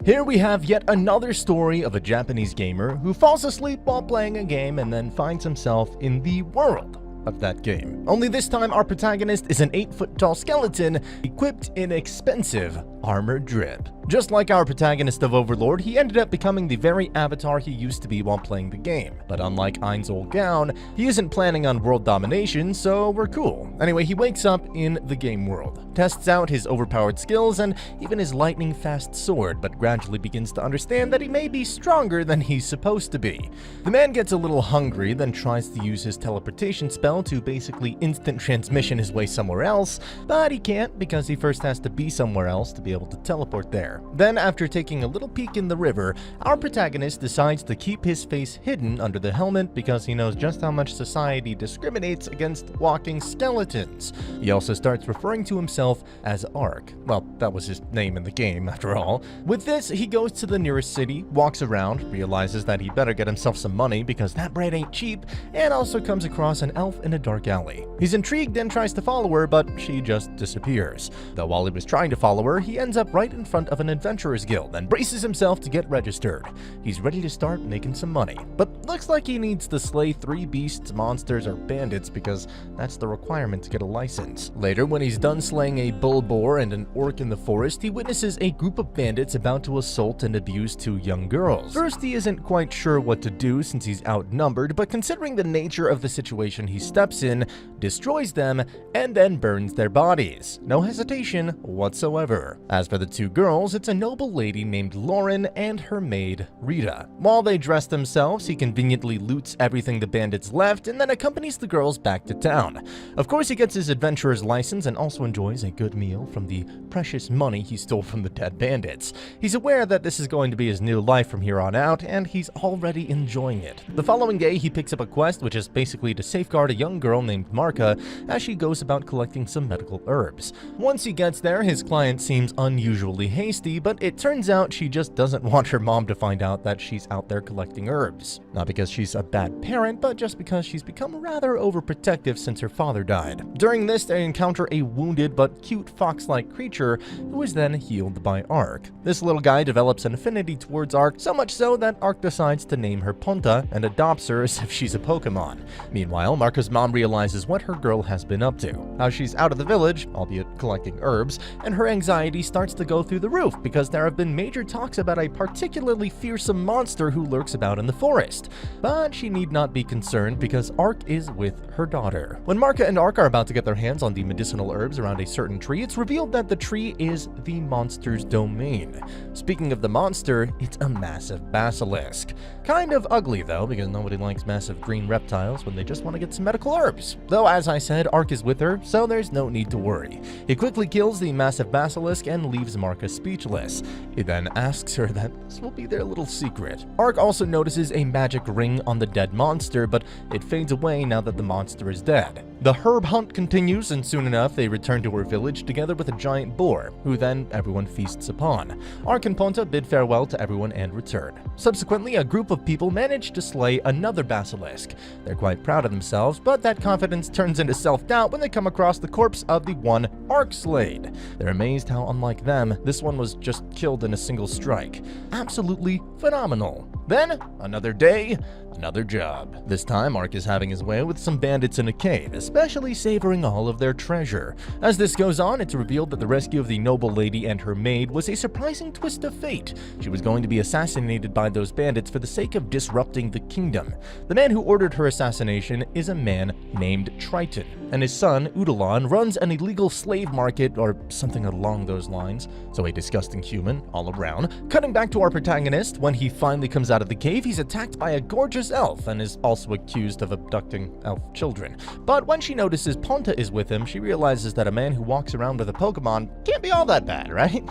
Here we have yet another story of a Japanese gamer who falls asleep while playing a game and then finds himself in the world of that game. Only this time our protagonist is an 8-foot-tall skeleton equipped in expensive armored drip. Just like our protagonist of Overlord, he ended up becoming the very avatar he used to be while playing the game. But unlike Ain's old gown, he isn't planning on world domination, so we're cool. Anyway, he wakes up in the game world, tests out his overpowered skills and even his lightning-fast sword, but gradually begins to understand that he may be stronger than he's supposed to be. The man gets a little hungry, then tries to use his teleportation spell to basically instant transmission his way somewhere else, but he can't because he first has to be somewhere else to be able to teleport there. Then, after taking a little peek in the river, our protagonist decides to keep his face hidden under the helmet because he knows just how much society discriminates against walking skeletons. He also starts referring to himself as Ark. Well, that was his name in the game, after all. With this, he goes to the nearest city, walks around, realizes that he better get himself some money because that bread ain't cheap, and also comes across an elf in a dark alley. He's intrigued and tries to follow her, but she just disappears. Though while he was trying to follow her, he ends up right in front of an adventurers guild and braces himself to get registered. He's ready to start making some money, but looks like he needs to slay 3 beasts, monsters, or bandits because that's the requirement to get a license. Later, when he's done slaying a bull boar and an orc in the forest, he witnesses a group of bandits about to assault and abuse 2 young girls. First, he isn't quite sure what to do since he's outnumbered, but considering the nature of the situation he steps in, destroys them, and then burns their bodies. No hesitation whatsoever. As for the 2 girls, it's a noble lady named Lauren and her maid, Rita. While they dress themselves, he conveniently loots everything the bandits left and then accompanies the girls back to town. Of course, he gets his adventurer's license and also enjoys a good meal from the precious money he stole from the dead bandits. He's aware that this is going to be his new life from here on out, and he's already enjoying it. The following day, he picks up a quest which is basically to safeguard a young girl named Marka as she goes about collecting some medical herbs. Once he gets there, his client seems unusually hasty, but it turns out she just doesn't want her mom to find out that she's out there collecting herbs. Not because she's a bad parent, but just because she's become rather overprotective since her father died. During this, they encounter a wounded but cute fox-like creature who is then healed by Ark. This little guy develops an affinity towards Ark, so much so that Ark decides to name her Ponta and adopts her as if she's a Pokemon. Meanwhile, Marka's mom realizes what her girl has been up to, how she's out of the village, albeit collecting herbs, and her anxiety starts to go through the roof because there have been major talks about a particularly fearsome monster who lurks about in the forest. But she need not be concerned because Ark is with her daughter. When Marka and Ark are about to get their hands on the medicinal herbs around a certain tree, it's revealed that the tree is the monster's domain. Speaking of the monster, it's a massive basilisk. Kind of ugly though, because nobody likes massive green reptiles when they just want to get some medical herbs. Though, as I said, Ark is with her, so there's no need to worry. He quickly kills the massive basilisk and leaves Marka speechless. He then asks her that this will be their little secret. Ark also notices a magic ring on the dead monster, but it fades away now that the monster is dead. The herb hunt continues, and soon enough they return to her village together with a giant boar, who then everyone feasts upon. Ark and Ponta bid farewell to everyone and return. Subsequently, a group of people manage to slay another basilisk. They're quite proud of themselves, but that confidence turns into self-doubt when they come across the corpse of the one Ark slayed. They're amazed how, unlike them, this one was just killed in a single strike. Absolutely phenomenal. Then, another day, another job. This time, Ark is having his way with some bandits in a cave, especially savoring all of their treasure. As this goes on, it's revealed that the rescue of the noble lady and her maid was a surprising twist of fate. She was going to be assassinated by those bandits for the sake of disrupting the kingdom. The man who ordered her assassination is a man named Triton, and his son, Udalon, runs an illegal slave market or something along those lines. So a disgusting human all around. Cutting back to our protagonist, when he finally comes out of the cave, he's attacked by a gorgeous elf and is also accused of abducting elf children. But when she notices Ponta is with him, she realizes that a man who walks around with a Pokemon can't be all that bad, right?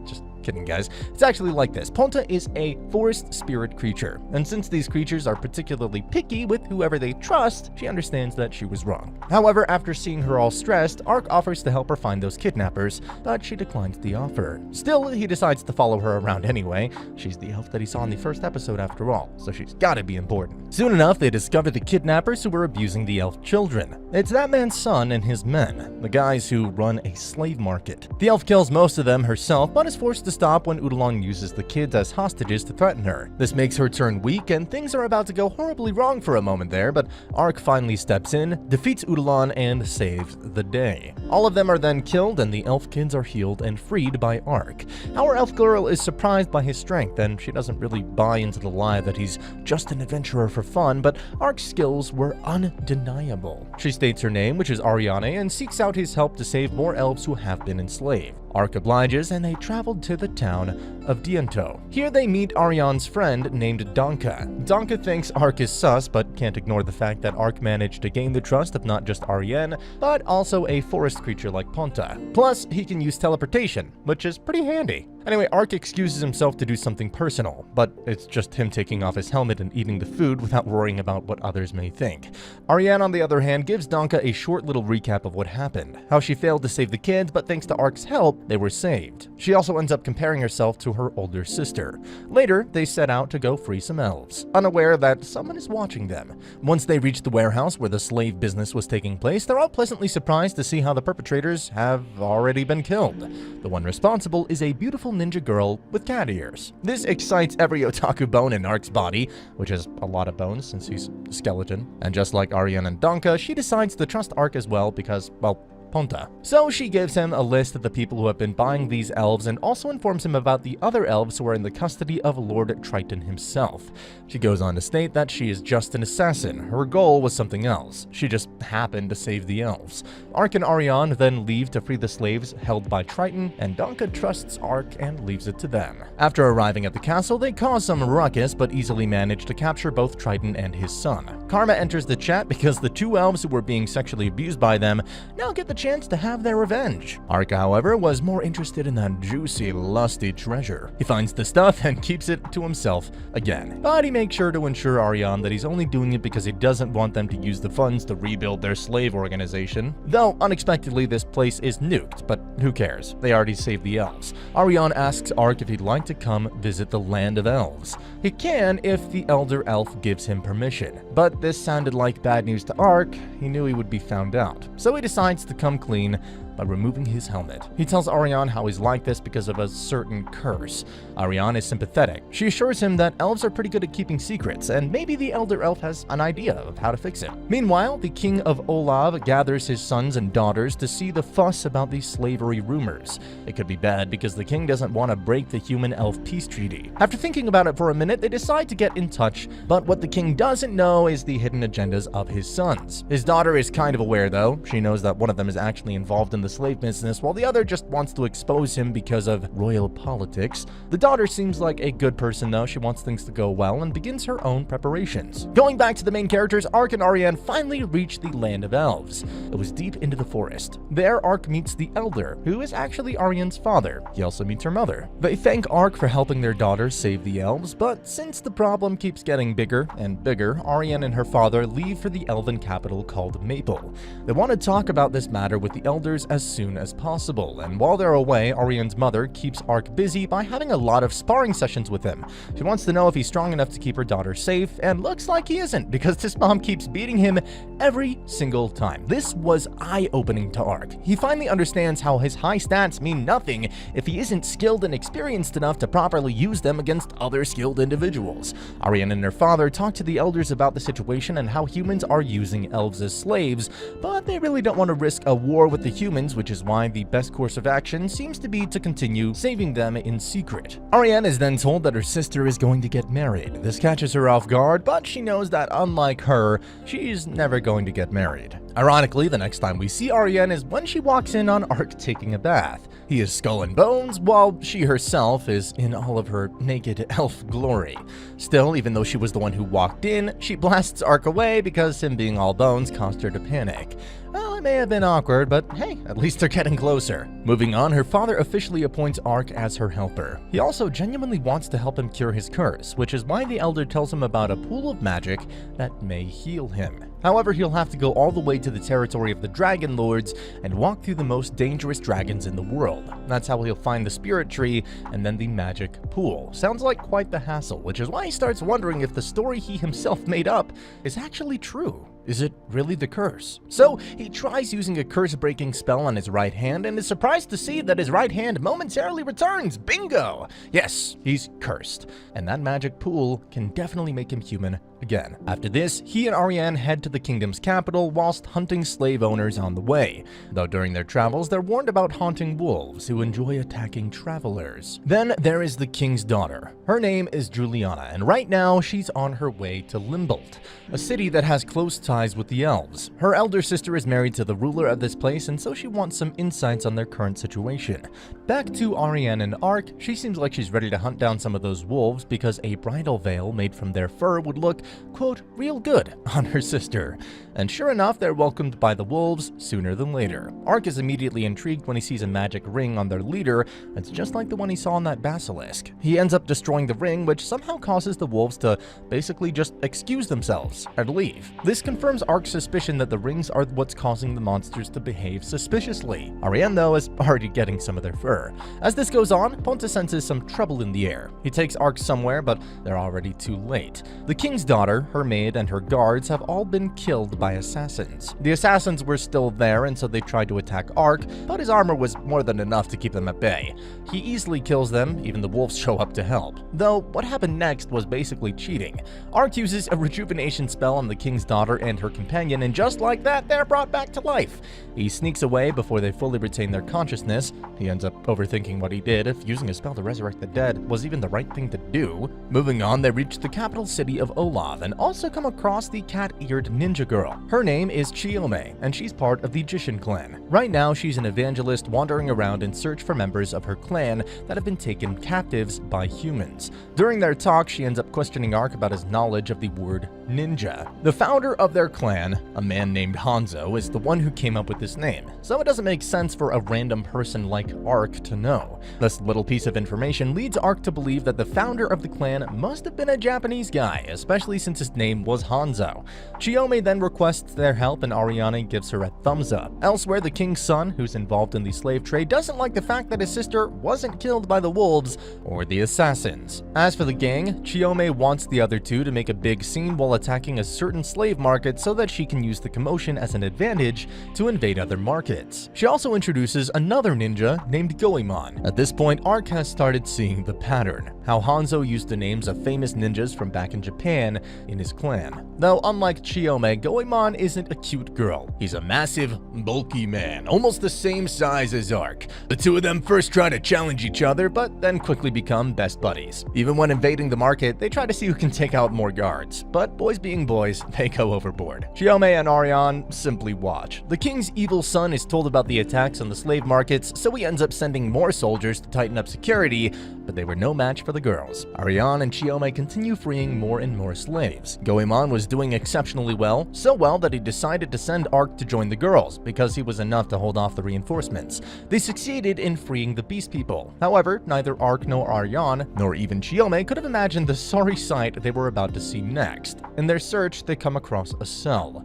Just kidding, guys. It's actually like this. Ponta is a forest spirit creature, and since these creatures are particularly picky with whoever they trust, she understands that she was wrong. However, after seeing her all stressed, Ark offers to help her find those kidnappers, but she declines the offer. Still, he decides to follow her around anyway. She's the elf that he saw in the first episode after all, so she's gotta be important. Soon enough, they discover the kidnappers who were abusing the elf children. It's that man's son and his men, the guys who run a slave market. The elf kills most of them herself, but is forced to stop when Udalon uses the kids as hostages to threaten her. This makes her turn weak, and things are about to go horribly wrong for a moment there, but Ark finally steps in, defeats Udalon, and saves the day. All of them are then killed, and the elf kids are healed and freed by Ark. Our elf girl is surprised by his strength, and she doesn't really buy into the lie that he's just an adventurer for fun, but Ark's skills were undeniable. She states her name, which is Ariane, and seeks out his help to save more elves who have been enslaved. Ark obliges, and they traveled to the town of Diento. Here they meet Ariane's friend named Danka. Danka thinks Ark is sus, but can't ignore the fact that Ark managed to gain the trust of not just Ariane, but also a forest creature like Ponta. Plus, he can use teleportation, which is pretty handy. Anyway, Ark excuses himself to do something personal, but it's just him taking off his helmet and eating the food without worrying about what others may think. Ariane, on the other hand, gives Danka a short little recap of what happened, how she failed to save the kids, but thanks to Ark's help, they were saved. She also ends up comparing herself to her older sister. Later, they set out to go free some elves, unaware that someone is watching them. Once they reach the warehouse where the slave business was taking place, they're all pleasantly surprised to see how the perpetrators have already been killed. The one responsible is a beautiful ninja girl with cat ears. This excites every otaku bone in Ark's body, which is a lot of bones since he's a skeleton. And just like Ariane and Danka, she decides to trust Ark as well because, well, Ponta. So she gives him a list of the people who have been buying these elves and also informs him about the other elves who are in the custody of Lord Triton himself. She goes on to state that she is just an assassin. Her goal was something else. She just happened to save the elves. Ark and Ariane then leave to free the slaves held by Triton, and Danka trusts Ark and leaves it to them. After arriving at the castle, they cause some ruckus but easily manage to capture both Triton and his son. Karma enters the chat because the two elves who were being sexually abused by them now get the chance to have their revenge. Ark, however, was more interested in that juicy, lusty treasure. He finds the stuff and keeps it to himself again. But he makes sure to ensure Ariane that he's only doing it because he doesn't want them to use the funds to rebuild their slave organization. Though, unexpectedly, this place is nuked, but who cares? They already saved the elves. Ariane asks Ark if he'd like to come visit the land of elves. He can if the elder elf gives him permission. But this sounded like bad news to Ark. He knew he would be found out. So he decides to come clean by removing his helmet. He tells Ariane how he's like this because of a certain curse. Ariane is sympathetic. She assures him that elves are pretty good at keeping secrets, and maybe the elder elf has an idea of how to fix it. Meanwhile, the king of Olav gathers his sons and daughters to see the fuss about these slavery rumors. It could be bad because the king doesn't want to break the human-elf peace treaty. After thinking about it for a minute, they decide to get in touch, but what the king doesn't know is the hidden agendas of his sons. His daughter is kind of aware though. She knows that one of them is actually involved in the slave business, while the other just wants to expose him because of royal politics. The daughter seems like a good person though. She wants things to go well and begins her own preparations. Going back to the main characters, Ark and Ariane finally reach the land of elves. It was deep into the forest. There, Ark meets the elder, who is actually Ariane's father. He also meets her mother. They thank Ark for helping their daughter save the elves, but since the problem keeps getting bigger and bigger, Ariane and her father leave for the elven capital called Maple. They want to talk about this matter with the elders as soon as possible, and while they're away, Ariane's mother keeps Ark busy by having a lot of sparring sessions with him. She wants to know if he's strong enough to keep her daughter safe, and looks like he isn't, because this mom keeps beating him every single time. This was eye-opening to Ark. He finally understands how his high stats mean nothing if he isn't skilled and experienced enough to properly use them against other skilled individuals. Ariane and her father talk to the elders about the situation and how humans are using elves as slaves, but they really don't want to risk a war with the humans, which is why the best course of action seems to be to continue saving them in secret. Ariane is then told that her sister is going to get married. This catches her off guard, but she knows that unlike her, she's never going to get married. Ironically, the next time we see Ariane is when she walks in on Ark taking a bath. He is skull and bones, while she herself is in all of her naked elf glory. Still, even though she was the one who walked in, she blasts Ark away because him being all bones caused her to panic. Well, it may have been awkward, but hey, at least they're getting closer. Moving on, her father officially appoints Ark as her helper. He also genuinely wants to help him cure his curse, which is why the elder tells him about a pool of magic that may heal him. However, he'll have to go all the way to the territory of the Dragon Lords and walk through the most dangerous dragons in the world. That's how he'll find the spirit tree and then the magic pool. Sounds like quite the hassle, which is why he starts wondering if the story he himself made up is actually true. Is it really the curse? So he tries using a curse-breaking spell on his right hand and is surprised to see that his right hand momentarily returns. Bingo! Yes, he's cursed, and that magic pool can definitely make him human again. After this, he and Ariane head to the kingdom's capital whilst hunting slave owners on the way, though during their travels they're warned about haunting wolves who enjoy attacking travelers. Then there is the king's daughter. Her name is Juliana, and right now she's on her way to Limbold, a city that has close ties with the elves. Her elder sister is married to the ruler of this place, and so she wants some insights on their current situation. Back to Ariane and Ark, she seems like she's ready to hunt down some of those wolves because a bridal veil made from their fur would look, quote, real good on her sister. And sure enough, they're welcomed by the wolves sooner than later. Ark is immediately intrigued when he sees a magic ring on their leader. It's just like the one he saw on that basilisk. He ends up destroying the ring, which somehow causes the wolves to basically just excuse themselves and leave. This confirms Ark's suspicion that the rings are what's causing the monsters to behave suspiciously. Ariane, though, is already getting some of their fur. As this goes on, Ponta senses some trouble in the air. He takes Ark somewhere, but they're already too late. The king's daughter, her maid, and her guards have all been killed by assassins. The assassins were still there, and so they tried to attack Ark, but his armor was more than enough to keep them at bay. He easily kills them, even the wolves show up to help. Though, what happened next was basically cheating. Ark uses a rejuvenation spell on the king's daughter and her companion, and just like that, they're brought back to life. He sneaks away before they fully retain their consciousness. He ends up overthinking what he did, if using a spell to resurrect the dead was even the right thing to do. Moving on, they reach the capital city of Olav, and also come across the cat-eared ninja girl. Her name is Chiome, and she's part of the Jishin clan. Right now, she's an evangelist wandering around in search for members of her clan that have been taken captives by humans. During their talk, she ends up questioning Ark about his knowledge of the word ninja. The founder of their clan, a man named Hanzo, is the one who came up with this name, so it doesn't make sense for a random person like Ark to know. This little piece of information leads Ark to believe that the founder of the clan must have been a Japanese guy, especially since his name was Hanzo. Chiome then requests their help, and Ariane gives her a thumbs up. Elsewhere, the king's son, who's involved in the slave trade, doesn't like the fact that his sister wasn't killed by the wolves or the assassins. As for the gang, Chiome wants the other two to make a big scene while attacking a certain slave market so that she can use the commotion as an advantage to invade other markets. She also introduces another ninja named Goemon. At this point, Ark has started seeing the pattern, how Hanzo used the names of famous ninjas from back in Japan in his clan. Though unlike Chiome, Goemon isn't a cute girl. He's a massive, bulky man, almost the same size as Ark. The two of them first try to challenge each other, but then quickly become best buddies. Even when invading the market, they try to see who can take out more guards, but boys being boys, they go overboard. Chiome and Ariane simply watch. The king's evil son is told about the attacks on the slave markets, so he ends up sending more soldiers to tighten up security, but they were no match for the girls. Ariane and Chiome continue freeing more and more slaves. Goemon was doing exceptionally well, so well that he decided to send Ark to join the girls, because he was enough to hold off the reinforcements. They succeeded in freeing the beast people. However, neither Ark nor Ariane, nor even Chiome, could have imagined the sorry sight they were about to see next. In their search, they come across a cell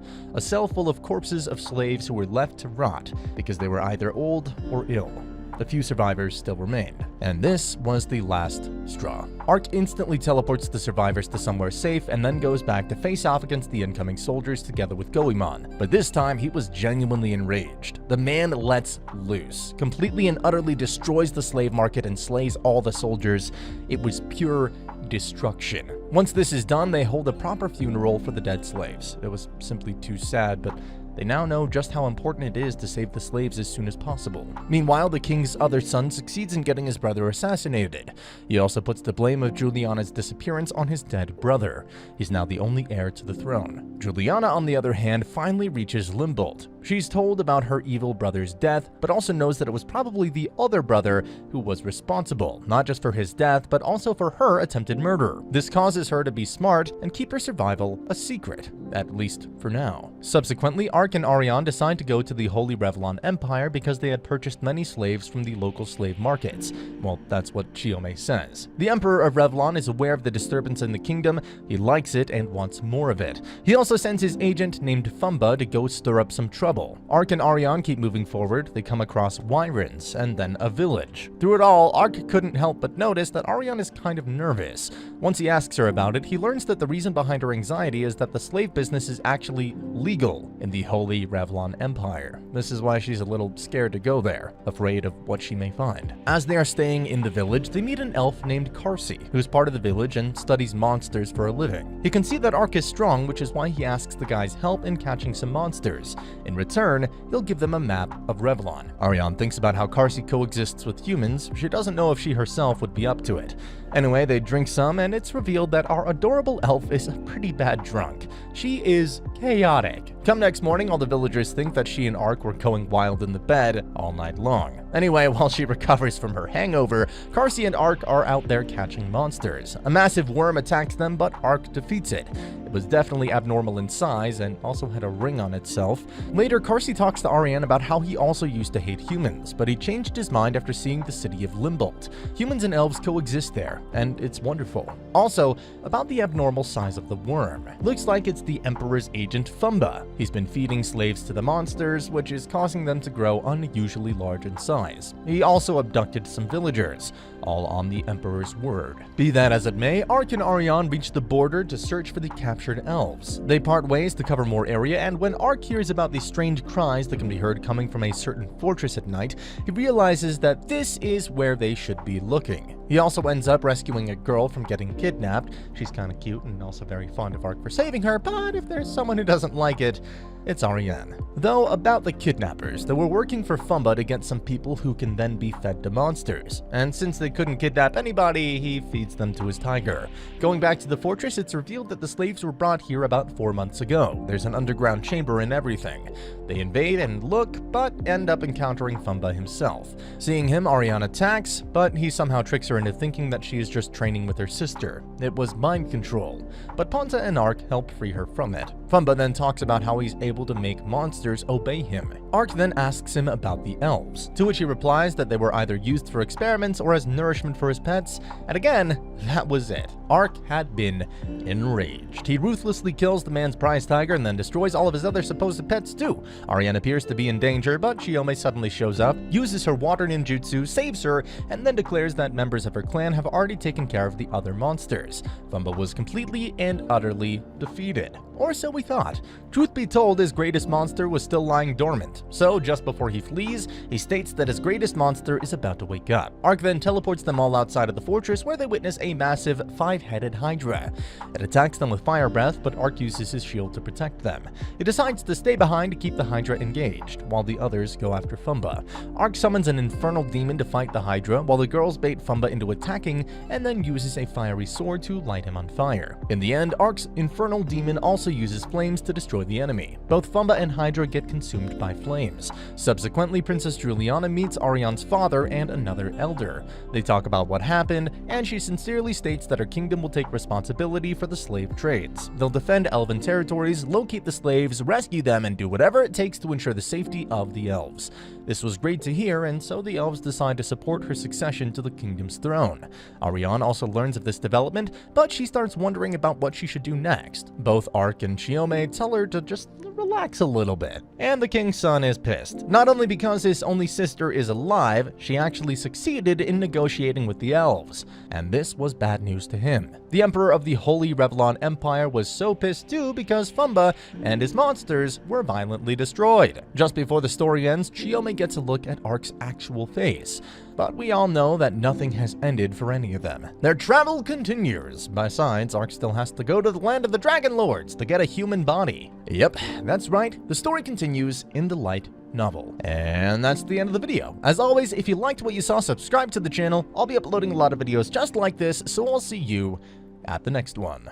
full of corpses of slaves who were left to rot because they were either old or ill. A few survivors still remained, and this was the last straw. Ark instantly teleports the survivors to somewhere safe and then goes back to face off against the incoming soldiers together with Goemon. But this time, he was genuinely enraged. The man lets loose, completely and utterly destroys the slave market and slays all the soldiers. It was pure destruction. Once this is done, they hold a proper funeral for the dead slaves. It was simply too sad, but they now know just how important it is to save the slaves as soon as possible. Meanwhile, the king's other son succeeds in getting his brother assassinated. He also puts the blame of Juliana's disappearance on his dead brother. He's now the only heir to the throne. Juliana, on the other hand, finally reaches Limbold. She's told about her evil brother's death, but also knows that it was probably the other brother who was responsible, not just for his death, but also for her attempted murder. This causes her to be smart and keep her survival a secret, at least for now. Subsequently, Ark Ark and Ariane decide to go to the Holy Revlon Empire because they had purchased many slaves from the local slave markets. Well, that's what Chiome says. The Emperor of Revlon is aware of the disturbance in the kingdom, he likes it and wants more of it. He also sends his agent named Fumba to go stir up some trouble. Ark and Ariane keep moving forward, they come across Wyrens and then a village. Through it all, Ark couldn't help but notice that Ariane is kind of nervous. Once he asks her about it, he learns that the reason behind her anxiety is that the slave business is actually legal in the Holy Revlon Empire. This is why she's a little scared to go there, afraid of what she may find. As they are staying in the village, they meet an elf named Karsi, who's part of the village and studies monsters for a living. He can see that Ark is strong, which is why he asks the guy's help in catching some monsters. In return, he'll give them a map of Revlon. Ariane thinks about how Karsi coexists with humans. She doesn't know if she herself would be up to it. Anyway, they drink some, and it's revealed that our adorable elf is a pretty bad drunk. She is chaotic. Come next morning, all the villagers think that she and Ark were going wild in the bed all night long. Anyway, while she recovers from her hangover, Karsi and Ark are out there catching monsters. A massive worm attacks them, but Ark defeats it. It was definitely abnormal in size and also had a ring on itself. Later, Karsi talks to Ariane about how he also used to hate humans, but he changed his mind after seeing the city of Limbolt. Humans and elves coexist there, and it's wonderful. Also, about the abnormal size of the worm. Looks like it's the Emperor's agent Fumba. He's been feeding slaves to the monsters, which is causing them to grow unusually large in size. He also abducted some villagers, all on the Emperor's word. Be that as it may, Ark and Ariane reach the border to search for the captured elves. They part ways to cover more area, and when Ark hears about the strange cries that can be heard coming from a certain fortress at night, he realizes that this is where they should be looking. He also ends up rescuing a girl from getting kidnapped. She's kind of cute and also very fond of Ark for saving her, but if there's someone who doesn't like it, it's Ariane. Though, about the kidnappers, they were working for Fumba to get some people who can then be fed to monsters. And since they couldn't kidnap anybody, he feeds them to his tiger. Going back to the fortress, it's revealed that the slaves were brought here about 4 months ago. There's an underground chamber and everything. They invade and look, but end up encountering Fumba himself. Seeing him, Ariane attacks, but he somehow tricks her into thinking that she is just training with her sister. It was mind control, but Ponta and Ark help free her from it. Fumba then talks about how he's able to make monsters obey him. Ark then asks him about the elves, to which he replies that they were either used for experiments or as nourishment for his pets, and again, that was it. Ark had been enraged. He ruthlessly kills the man's prize tiger and then destroys all of his other supposed pets too. Ariane appears to be in danger, but Chiome suddenly shows up, uses her water ninjutsu, saves her, and then declares that members of her clan have already taken care of the other monsters. Fumba was completely and utterly defeated. Or so we thought. Truth be told, his greatest monster was still lying dormant, so just before he flees, he states that his greatest monster is about to wake up. Ark then teleports them all outside of the fortress, where they witness a massive 5-headed hydra. It attacks them with fire breath, but Ark uses his shield to protect them. He decides to stay behind to keep the hydra engaged, while the others go after Fumba. Ark summons an infernal demon to fight the hydra, while the girls bait Fumba into attacking, and then uses a fiery sword to light him on fire. In the end, Ark's infernal demon also uses flames to destroy the enemy. Both Fumba and Hydra get consumed by flames. Subsequently, Princess Juliana meets Ariane's father and another elder. They talk about what happened, and she sincerely states that her kingdom will take responsibility for the slave trades. They'll defend elven territories, locate the slaves, rescue them, and do whatever it takes to ensure the safety of the elves. This was great to hear, and so the elves decide to support her succession to the kingdom's throne. Ariane also learns of this development, but she starts wondering about what she should do next. Both Ark and Chiome tell her to just relax a little bit. And the king's son is pissed. Not only because his only sister is alive, she actually succeeded in negotiating with the elves. And this was bad news to him. The Emperor of the Holy Revlon Empire was so pissed too because Fumba and his monsters were violently destroyed. Just before the story ends, Chiome gets a look at Ark's actual face. But we all know that nothing has ended for any of them. Their travel continues. Besides, Ark still has to go to the land of the Dragon Lords to get a human body. Yep, that's right. The story continues in the light novel. And that's the end of the video. As always, if you liked what you saw, subscribe to the channel. I'll be uploading a lot of videos just like this, so I'll see you at the next one.